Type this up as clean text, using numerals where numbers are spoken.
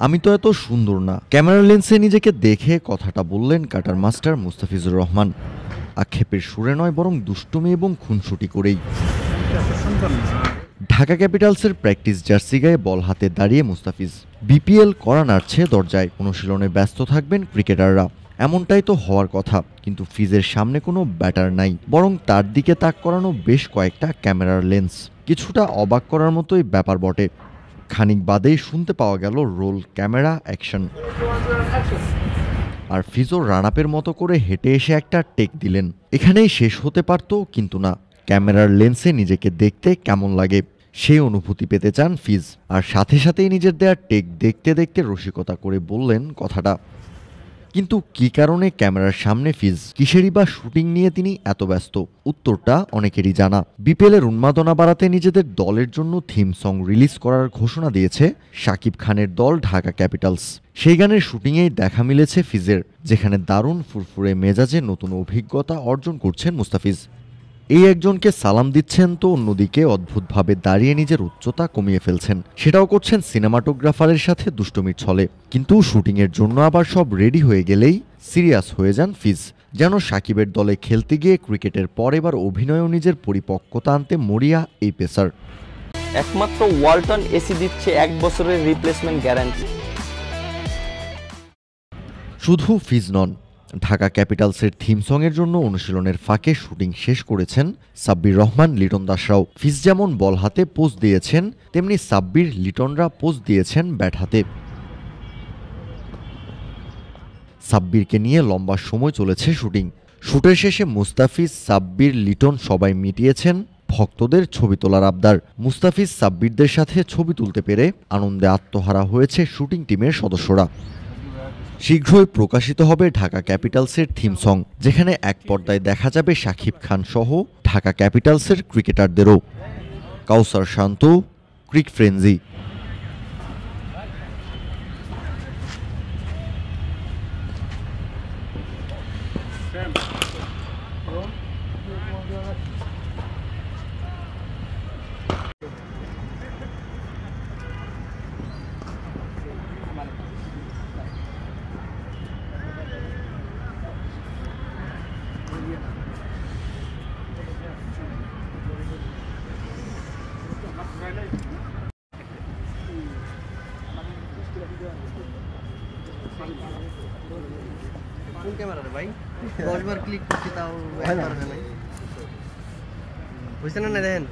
আমি তো এত সুন্দর না, ক্যামেরা লেন্সে নিজেকে দেখে কথাটা বললেন কাটার মাস্টার মুস্তাফিজুর রহমান। আক্ষেপের সুরে নয়, বরং দুষ্টুমি এবং খুনসুটি করেই। ঢাকা ক্যাপিটালসের প্র্যাকটিস জার্সি গায়ে বল হাতে দাঁড়িয়ে মুস্তাফিজ। বিপিএল করা নাড়ছে দরজায়, অনুশীলনে ব্যস্ত থাকবেন ক্রিকেটাররা, এমনটাই তো হওয়ার কথা। কিন্তু ফিজের সামনে কোনো ব্যাটার নাই, বরং তার দিকে তাক করানো বেশ কয়েকটা ক্যামেরার লেন্স। কিছুটা অবাক করার মতোই ব্যাপার বটে। খানিক বাদেই শুনতে পাওয়া গেল রোল ক্যামেরা অ্যাকশন, আর ফিজো রানাপের মতো করে হেঁটে এসে একটা টেক দিলেন। এখানেই শেষ হতে পারত, কিন্তু না। ক্যামেরার লেন্সে নিজেকে দেখতে কেমন লাগে সেই অনুভূতি পেতে চান ফিজ, আর সাথে সাথেই নিজের দেয়া টেক দেখতে দেখতে রসিকতা করে বললেন কথাটা। কিন্তু কি কারণে ক্যামেরার সামনে ফিজ? কিসেরই বা শুটিং নিয়ে তিনি এত ব্যস্ত? উত্তরটা অনেকেরই জানা। বিপিএলের উন্মাদনা বাড়াতে নিজেদের দলের জন্য থিম সং রিলিজ করার ঘোষণা দিয়েছে শাকিব খানের দল ঢাকা ক্যাপিটালস। সেই গানের শুটিংয়েই দেখা মিলেছে ফিজের, যেখানে দারুণ ফুরফুরে মেজাজে নতুন অভিজ্ঞতা অর্জন করছেন মুস্তাফিজ। এই একজনকে সালাম দিচ্ছেন তো অন্যদিকে অদ্ভুতভাবে দাঁড়িয়ে নিজের উচ্চতা কমিয়ে ফেলছেন। সেটাও করছেন সিনেমাটোগ্রাফারের সাথে দুষ্টুমির ছলে। কিন্তু শুটিংয়ের জন্য আবার সব রেডি হয়ে গেলেই সিরিয়াস হয়ে যান ফিজ। যেন সাকিবের দলে খেলতে গিয়ে ক্রিকেটের পর এবার অভিনয়েও নিজের পরিপক্কতা আনতে মরিয়া এই পেসার। একমাত্র ওয়ালটন এসি দিচ্ছে 1 বছরের রিপ্লেসমেন্ট গ্যারান্টি। শুধু ফিজ নন, ঢাকা ক্যাপিটালসের থিম সঙের জন্য অনুশীলনের ফাঁকে শুটিং শেষ করেছেন সাব্বির রহমান, লিটন দাসরাও। ফিজ যেমন বল হাতে পোজ দিয়েছেন, তেমনি সাব্বির, লিটনরা পোজ দিয়েছেন ব্যাট হাতে। সাব্বিরকে নিয়ে লম্বা সময় চলেছে শুটিং। শুটের শেষে মুস্তাফিজ, সাব্বির, লিটন সবাই মিটিয়েছেন ভক্তদের ছবি তোলার আবদার। মুস্তাফিজ, সাব্বিরদের সাথে ছবি তুলতে পেরে আনন্দে আত্মহারা হয়েছে শুটিং টিমের সদস্যরা। শীঘ্রই প্রকাশিত হবে ঢাকা ক্যাপিটালসের থিম সং, যেখানে এক পর্দায় দেখা যাবে শাকিব খান সহ ঢাকা ক্যাপিটালসের ক্রিকেটারদেরও। কাউসার শান্ত, ক্রিক ফ্রেঞ্জি। কোন ক্যামেরা রে ভাই? 10 বার ক্লিক করছি তাও একবার হয় নাই। বুঝছেন না দেখেন।